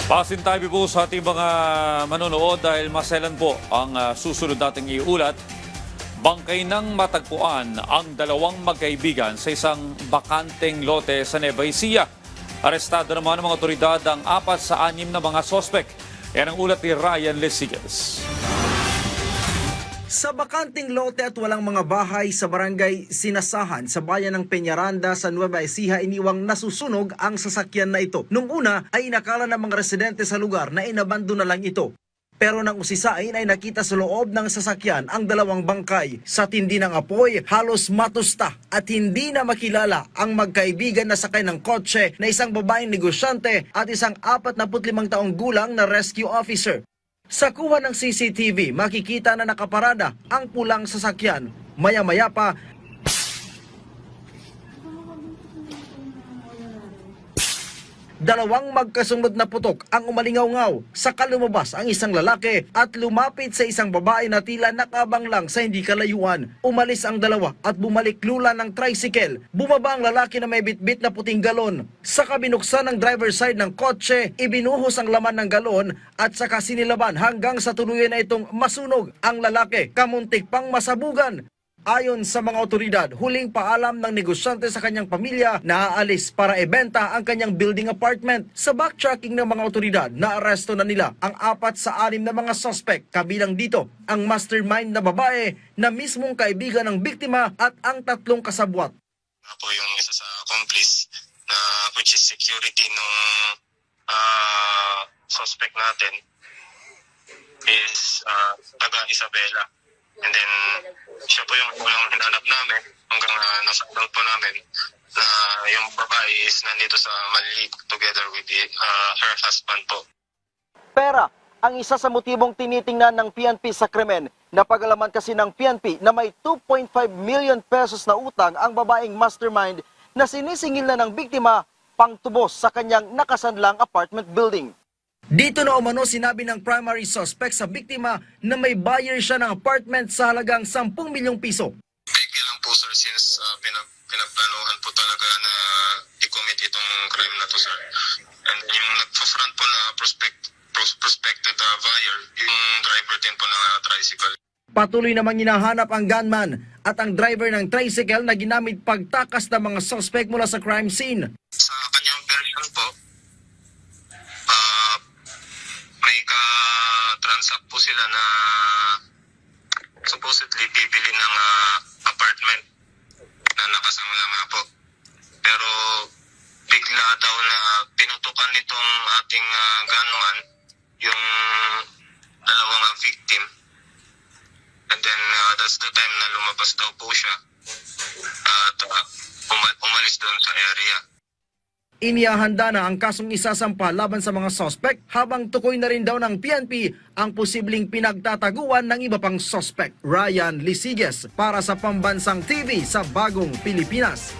Pasintabi po sa ating mga manonood dahil maselan po ang susunod nating iulat. Bangkay ng matagpuan ang dalawang magkaibigan sa isang bakanteng lote sa Nueva Ecija. Arestado naman ng mga otoridad ang 4 sa 6 na mga sospek. Yan ang ulat ni Ryan Lesigas. Sa bakanting lote at walang mga bahay sa barangay Sinasahan sa bayan ng Peñaranda sa Nueva Ecija, iniwang nasusunog ang sasakyan na ito. Nung una ay inakala ng mga residente sa lugar na inabando na lang ito. Pero nang usisain ay nakita sa loob ng sasakyan ang dalawang bangkay. Sa tindi ng apoy, halos matusta at hindi na makilala ang magkaibigan na sakay ng kotse na isang babaeng negosyante at isang 45 taong gulang na rescue officer. Sa kuha ng CCTV, makikita na nakaparada ang pulang sasakyan. Maya-maya pa, dalawang magkasunod na putok ang umalingaw-ngaw. Saka lumabas ang isang lalaki at lumapit sa isang babae na tila nakabang lang sa hindi kalayuan. Umalis ang dalawa at bumalik lula ng tricycle. Bumaba ang lalaki na may bitbit na puting galon. Saka binuksan ng driver side ng kotse, ibinuhos ang laman ng galon at saka sinilaban hanggang sa tuluyan na itong masunog. Ang lalaki kamuntik pang masabugan. Ayon sa mga otoridad, huling paalam ng negosyante sa kanyang pamilya na aalis para ibenta ang kanyang building apartment. Sa backtracking ng mga otoridad, naaresto na nila ang 4 sa 6 na mga suspect. Kabilang dito ang mastermind na babae na mismong kaibigan ng biktima at ang 3 kasabwat. Po yung isa sa accomplice na which is security nung suspect natin is taga Isabela. And then, siya po yung hinanap namin hanggang nasa-out po namin na yung babae is nandito sa Maliig together with her husband po. Pera ang isa sa motibong tinitingnan ng PNP sa krimen. Napag-alaman kasi ng PNP na may 2.5 million pesos na utang ang babaeng mastermind na sinisingil na ng biktima pangtubos sa kanyang nakasanlang apartment building. Dito na umano sinabi ng primary suspect sa biktima na may buyer siya ng apartment sa halagang 10 milyong piso. Kaya lang po sir, since pinagplanuhan po talaga na i-commit itong crime na to sir. And yung nagpo-front po na prospected buyer, yung driver din po ng tricycle. Patuloy namang hinahanap ang gunman at ang driver ng tricycle na ginamit pagtakas ng mga suspect mula sa crime scene. Sa kanyang version po, may ka-transact po sila na supposedly bibili ng apartment na nakasama nga po. Pero bigla daw na pinutukan nitong ating gunman yung dalawang victim. And then that's the time na lumabas daw po siya at umalis doon sa area. Inihahanda na ang kasong isasampa laban sa mga suspect habang tukoy na rin daw ng PNP ang posibleng pinagtataguan ng iba pang suspect. Ryan Lesigas para sa Pambansang TV sa Bagong Pilipinas.